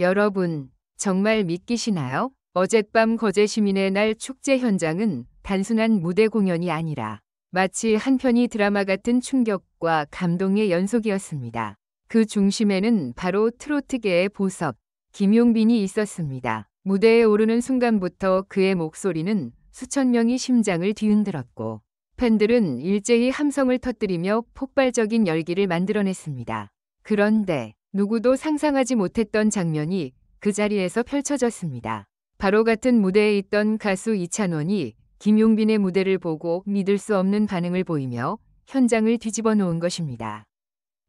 여러분, 정말 믿기시나요? 어젯밤 거제 시민의 날 축제 현장은 단순한 무대 공연이 아니라 마치 한 편의 드라마 같은 충격과 감동의 연속이었습니다. 그 중심에는 바로 트로트계의 보석, 김용빈이 있었습니다. 무대에 오르는 순간부터 그의 목소리는 수천 명의 심장을 뒤흔들었고 팬들은 일제히 함성을 터뜨리며 폭발적인 열기를 만들어냈습니다. 그런데 누구도 상상하지 못했던 장면이 그 자리에서 펼쳐졌습니다. 바로 같은 무대에 있던 가수 이찬원이 김용빈의 무대를 보고 믿을 수 없는 반응을 보이며 현장을 뒤집어 놓은 것입니다.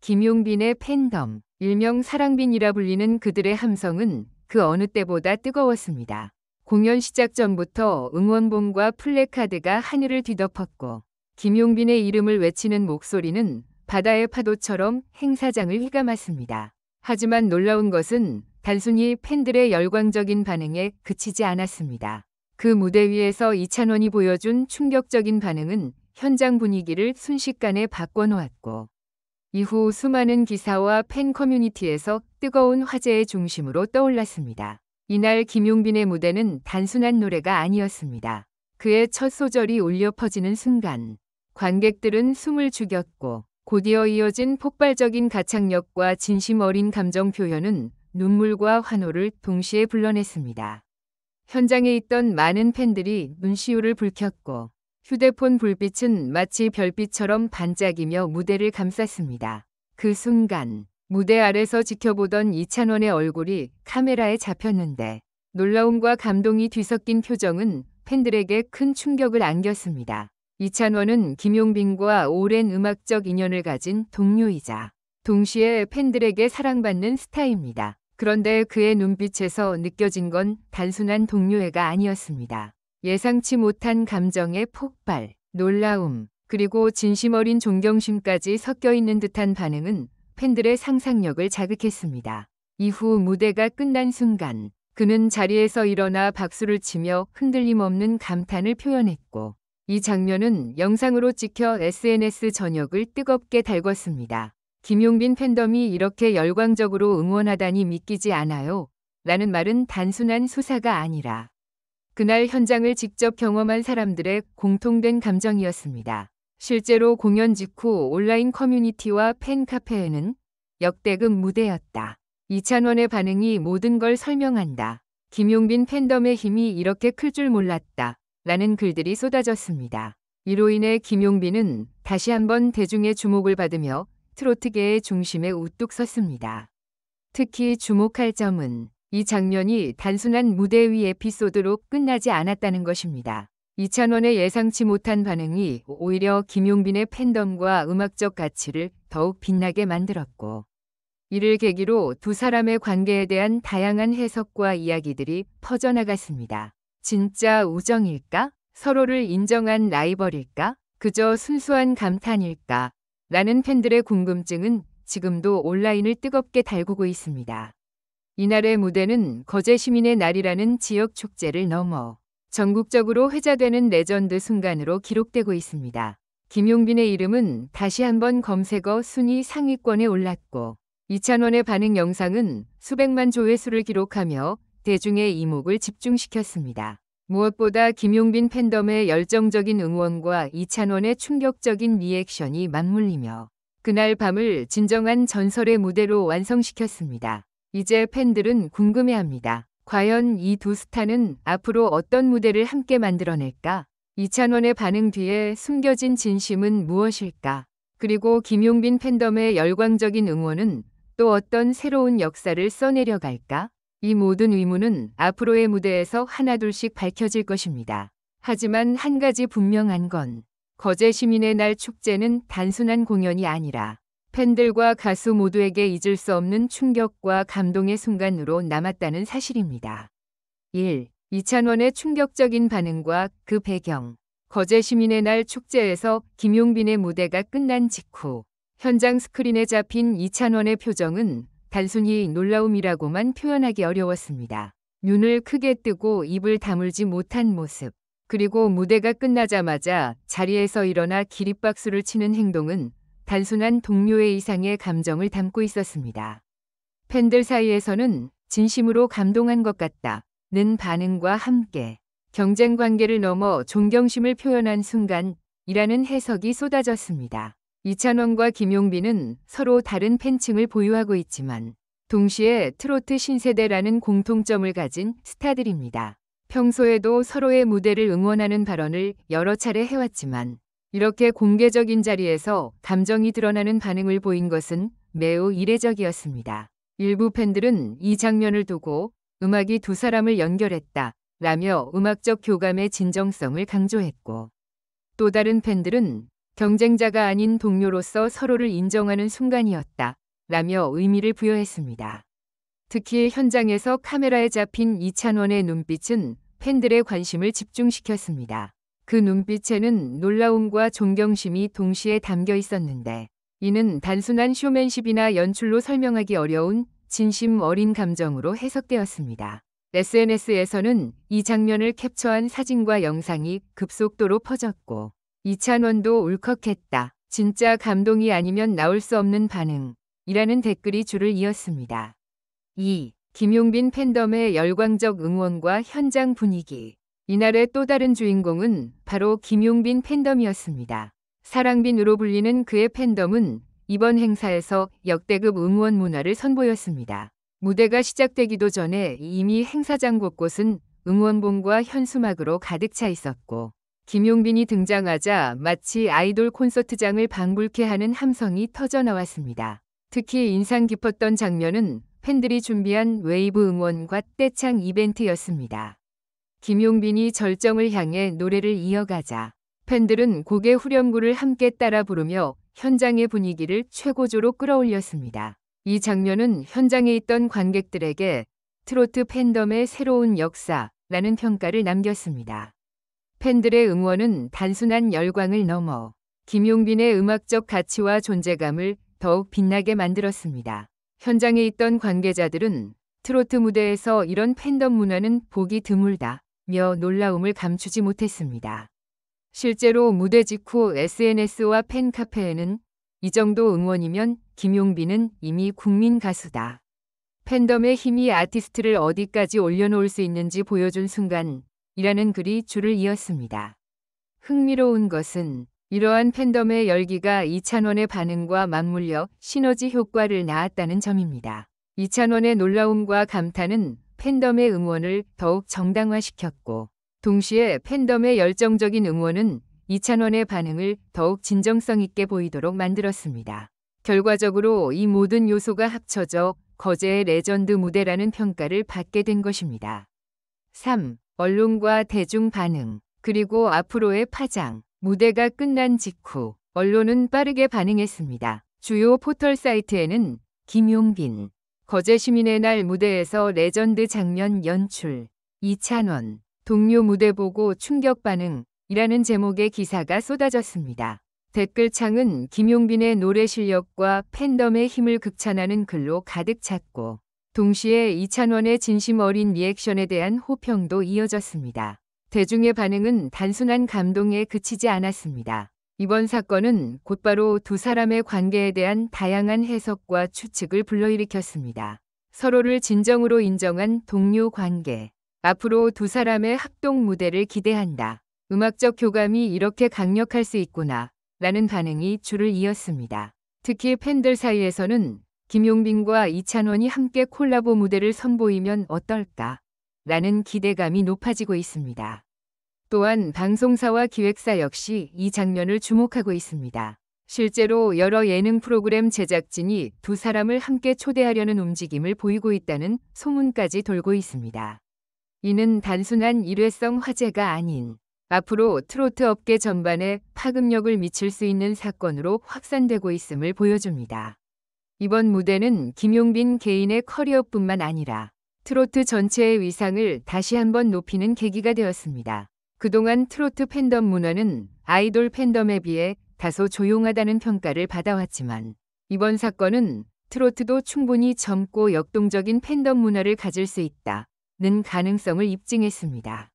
김용빈의 팬덤, 일명 사랑빈이라 불리는 그들의 함성은 그 어느 때보다 뜨거웠습니다. 공연 시작 전부터 응원봉과 플래카드가 하늘을 뒤덮었고 김용빈의 이름을 외치는 목소리는 바다의 파도처럼 행사장을 휘감았습니다. 하지만 놀라운 것은 단순히 팬들의 열광적인 반응에 그치지 않았습니다. 그 무대 위에서 이찬원이 보여준 충격적인 반응은 현장 분위기를 순식간에 바꿔놓았고 이후 수많은 기사와 팬 커뮤니티에서 뜨거운 화제의 중심으로 떠올랐습니다. 이날 김용빈의 무대는 단순한 노래가 아니었습니다. 그의 첫 소절이 울려 퍼지는 순간 관객들은 숨을 죽였고 곧이어 이어진 폭발적인 가창력과 진심 어린 감정 표현은 눈물과 환호를 동시에 불러냈습니다. 현장에 있던 많은 팬들이 눈시울을 붉혔고 휴대폰 불빛은 마치 별빛처럼 반짝이며 무대를 감쌌습니다. 그 순간 무대 아래서 지켜보던 이찬원의 얼굴이 카메라에 잡혔는데 놀라움과 감동이 뒤섞인 표정은 팬들에게 큰 충격을 안겼습니다. 이찬원은 김용빈과 오랜 음악적 인연을 가진 동료이자 동시에 팬들에게 사랑받는 스타입니다. 그런데 그의 눈빛에서 느껴진 건 단순한 동료애가 아니었습니다. 예상치 못한 감정의 폭발, 놀라움, 그리고 진심 어린 존경심까지 섞여 있는 듯한 반응은 팬들의 상상력을 자극했습니다. 이후 무대가 끝난 순간 그는 자리에서 일어나 박수를 치며 흔들림 없는 감탄을 표현했고 이 장면은 영상으로 찍혀 SNS 전역을 뜨겁게 달궜습니다. 김용빈 팬덤이 이렇게 열광적으로 응원하다니 믿기지 않아요. 라는 말은 단순한 수사가 아니라 그날 현장을 직접 경험한 사람들의 공통된 감정이었습니다. 실제로 공연 직후 온라인 커뮤니티와 팬 카페에는 역대급 무대였다. 이찬원의 반응이 모든 걸 설명한다. 김용빈 팬덤의 힘이 이렇게 클 줄 몰랐다. 라는 글들이 쏟아졌습니다. 이로 인해 김용빈은 다시 한번 대중의 주목을 받으며 트로트계의 중심에 우뚝 섰습니다. 특히 주목할 점은 이 장면이 단순한 무대 위 에피소드로 끝나지 않았다는 것입니다. 이찬원의 예상치 못한 반응이 오히려 김용빈의 팬덤과 음악적 가치를 더욱 빛나게 만들었고 이를 계기로 두 사람의 관계에 대한 다양한 해석과 이야기들이 퍼져나갔습니다. 진짜 우정일까? 서로를 인정한 라이벌일까? 그저 순수한 감탄일까? 라는 팬들의 궁금증은 지금도 온라인을 뜨겁게 달구고 있습니다. 이날의 무대는 거제 시민의 날이라는 지역 축제를 넘어 전국적으로 회자되는 레전드 순간으로 기록되고 있습니다. 김용빈의 이름은 다시 한번 검색어 순위 상위권에 올랐고 이찬원의 반응 영상은 수백만 조회수를 기록하며 대중의 이목을 집중시켰습니다. 무엇보다 김용빈 팬덤의 열정적인 응원과 이찬원의 충격적인 리액션이 맞물리며 그날 밤을 진정한 전설의 무대로 완성시켰습니다. 이제 팬들은 궁금해합니다. 과연 이 두 스타는 앞으로 어떤 무대를 함께 만들어낼까? 이찬원의 반응 뒤에 숨겨진 진심은 무엇일까? 그리고 김용빈 팬덤의 열광적인 응원은 또 어떤 새로운 역사를 써내려갈까? 이 모든 의문은 앞으로의 무대에서 하나둘씩 밝혀질 것입니다. 하지만 한 가지 분명한 건 거제 시민의 날 축제는 단순한 공연이 아니라 팬들과 가수 모두에게 잊을 수 없는 충격과 감동의 순간으로 남았다는 사실입니다. 1. 이찬원의 충격적인 반응과 그 배경. 거제 시민의 날 축제에서 김용빈의 무대가 끝난 직후 현장 스크린에 잡힌 이찬원의 표정은 단순히 놀라움이라고만 표현하기 어려웠습니다. 눈을 크게 뜨고 입을 다물지 못한 모습, 그리고 무대가 끝나자마자 자리에서 일어나 기립박수를 치는 행동은 단순한 동료의 이상의 감정을 담고 있었습니다. 팬들 사이에서는 진심으로 감동한 것 같다는 반응과 함께 경쟁 관계를 넘어 존경심을 표현한 순간이라는 해석이 쏟아졌습니다. 이찬원과 김용빈은 서로 다른 팬층을 보유하고 있지만 동시에 트로트 신세대라는 공통점을 가진 스타들입니다. 평소에도 서로의 무대를 응원하는 발언을 여러 차례 해왔지만 이렇게 공개적인 자리에서 감정이 드러나는 반응을 보인 것은 매우 이례적이었습니다. 일부 팬들은 이 장면을 두고 음악이 두 사람을 연결했다 라며 음악적 교감의 진정성을 강조했고, 또 다른 팬들은 경쟁자가 아닌 동료로서 서로를 인정하는 순간이었다 라며 의미를 부여했습니다. 특히 현장에서 카메라에 잡힌 이찬원의 눈빛은 팬들의 관심을 집중시켰습니다. 그 눈빛에는 놀라움과 존경심이 동시에 담겨 있었는데, 이는 단순한 쇼맨십이나 연출로 설명하기 어려운 진심 어린 감정으로 해석되었습니다. SNS에서는 이 장면을 캡처한 사진과 영상이 급속도로 퍼졌고, 이찬원도 울컥했다. 진짜 감동이 아니면 나올 수 없는 반응. 이라는 댓글이 줄을 이었습니다. 2. 김용빈 팬덤의 열광적 응원과 현장 분위기. 이날의 또 다른 주인공은 바로 김용빈 팬덤이었습니다. 사랑빈으로 불리는 그의 팬덤은 이번 행사에서 역대급 응원 문화를 선보였습니다. 무대가 시작되기도 전에 이미 행사장 곳곳은 응원봉과 현수막으로 가득 차 있었고, 김용빈이 등장하자 마치 아이돌 콘서트장을 방불케 하는 함성이 터져 나왔습니다. 특히 인상 깊었던 장면은 팬들이 준비한 웨이브 응원과 떼창 이벤트였습니다. 김용빈이 절정을 향해 노래를 이어가자 팬들은 곡의 후렴구를 함께 따라 부르며 현장의 분위기를 최고조로 끌어올렸습니다. 이 장면은 현장에 있던 관객들에게 트로트 팬덤의 새로운 역사라는 평가를 남겼습니다. 팬들의 응원은 단순한 열광을 넘어 김용빈의 음악적 가치와 존재감을 더욱 빛나게 만들었습니다. 현장에 있던 관계자들은 트로트 무대에서 이런 팬덤 문화는 보기 드물다며 놀라움을 감추지 못했습니다. 실제로 무대 직후 SNS와 팬카페에는 이 정도 응원이면 김용빈은 이미 국민 가수다. 팬덤의 힘이 아티스트를 어디까지 올려놓을 수 있는지 보여준 순간이라는 글이 줄을 이었습니다. 흥미로운 것은 이러한 팬덤의 열기가 이찬원의 반응과 맞물려 시너지 효과를 낳았다는 점입니다. 이찬원의 놀라움과 감탄은 팬덤의 응원을 더욱 정당화시켰고, 동시에 팬덤의 열정적인 응원은 이찬원의 반응을 더욱 진정성 있게 보이도록 만들었습니다. 결과적으로 이 모든 요소가 합쳐져 거제의 레전드 무대라는 평가를 받게 된 것입니다. 3. 언론과 대중 반응, 그리고 앞으로의 파장. 무대가 끝난 직후 언론은 빠르게 반응했습니다. 주요 포털 사이트에는 김용빈, 거제 시민의 날 무대에서 레전드 장면 연출, 이찬원, 동료 무대 보고 충격 반응이라는 제목의 기사가 쏟아졌습니다. 댓글창은 김용빈의 노래 실력과 팬덤의 힘을 극찬하는 글로 가득 찼고, 동시에 이찬원의 진심 어린 리액션에 대한 호평도 이어졌습니다. 대중의 반응은 단순한 감동에 그치지 않았습니다. 이번 사건은 곧바로 두 사람의 관계에 대한 다양한 해석과 추측을 불러일으켰습니다. 서로를 진정으로 인정한 동료 관계. 앞으로 두 사람의 합동 무대를 기대한다. 음악적 교감이 이렇게 강력할 수 있구나. 라는 반응이 줄을 이었습니다. 특히 팬들 사이에서는 김용빈과 이찬원이 함께 콜라보 무대를 선보이면 어떨까? 라는 기대감이 높아지고 있습니다. 또한 방송사와 기획사 역시 이 장면을 주목하고 있습니다. 실제로 여러 예능 프로그램 제작진이 두 사람을 함께 초대하려는 움직임을 보이고 있다는 소문까지 돌고 있습니다. 이는 단순한 일회성 화제가 아닌 앞으로 트로트 업계 전반에 파급력을 미칠 수 있는 사건으로 확산되고 있음을 보여줍니다. 이번 무대는 김용빈 개인의 커리어뿐만 아니라 트로트 전체의 위상을 다시 한번 높이는 계기가 되었습니다. 그동안 트로트 팬덤 문화는 아이돌 팬덤에 비해 다소 조용하다는 평가를 받아왔지만, 이번 사건은 트로트도 충분히 젊고 역동적인 팬덤 문화를 가질 수 있다는 가능성을 입증했습니다.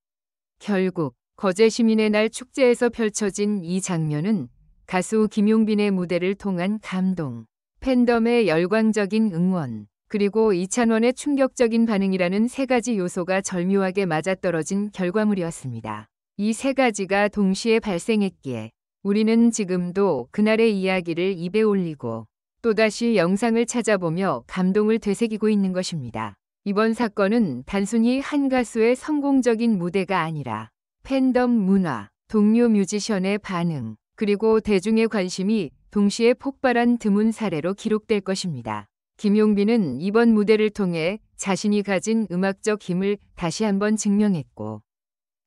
결국 거제 시민의 날 축제에서 펼쳐진 이 장면은 가수 김용빈의 무대를 통한 감동, 팬덤의 열광적인 응원, 그리고 이찬원의 충격적인 반응이라는 세 가지 요소가 절묘하게 맞아떨어진 결과물이었습니다. 이 세 가지가 동시에 발생했기에 우리는 지금도 그날의 이야기를 입에 올리고 또다시 영상을 찾아보며 감동을 되새기고 있는 것입니다. 이번 사건은 단순히 한 가수의 성공적인 무대가 아니라 팬덤 문화, 동료 뮤지션의 반응, 그리고 대중의 관심이 동시에 폭발한 드문 사례로 기록될 것입니다. 김용빈은 이번 무대를 통해 자신이 가진 음악적 힘을 다시 한번 증명했고,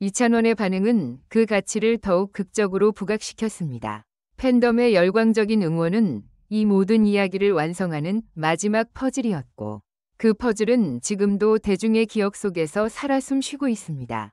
이찬원의 반응은 그 가치를 더욱 극적으로 부각시켰습니다. 팬덤의 열광적인 응원은 이 모든 이야기를 완성하는 마지막 퍼즐이었고, 그 퍼즐은 지금도 대중의 기억 속에서 살아 숨쉬고 있습니다.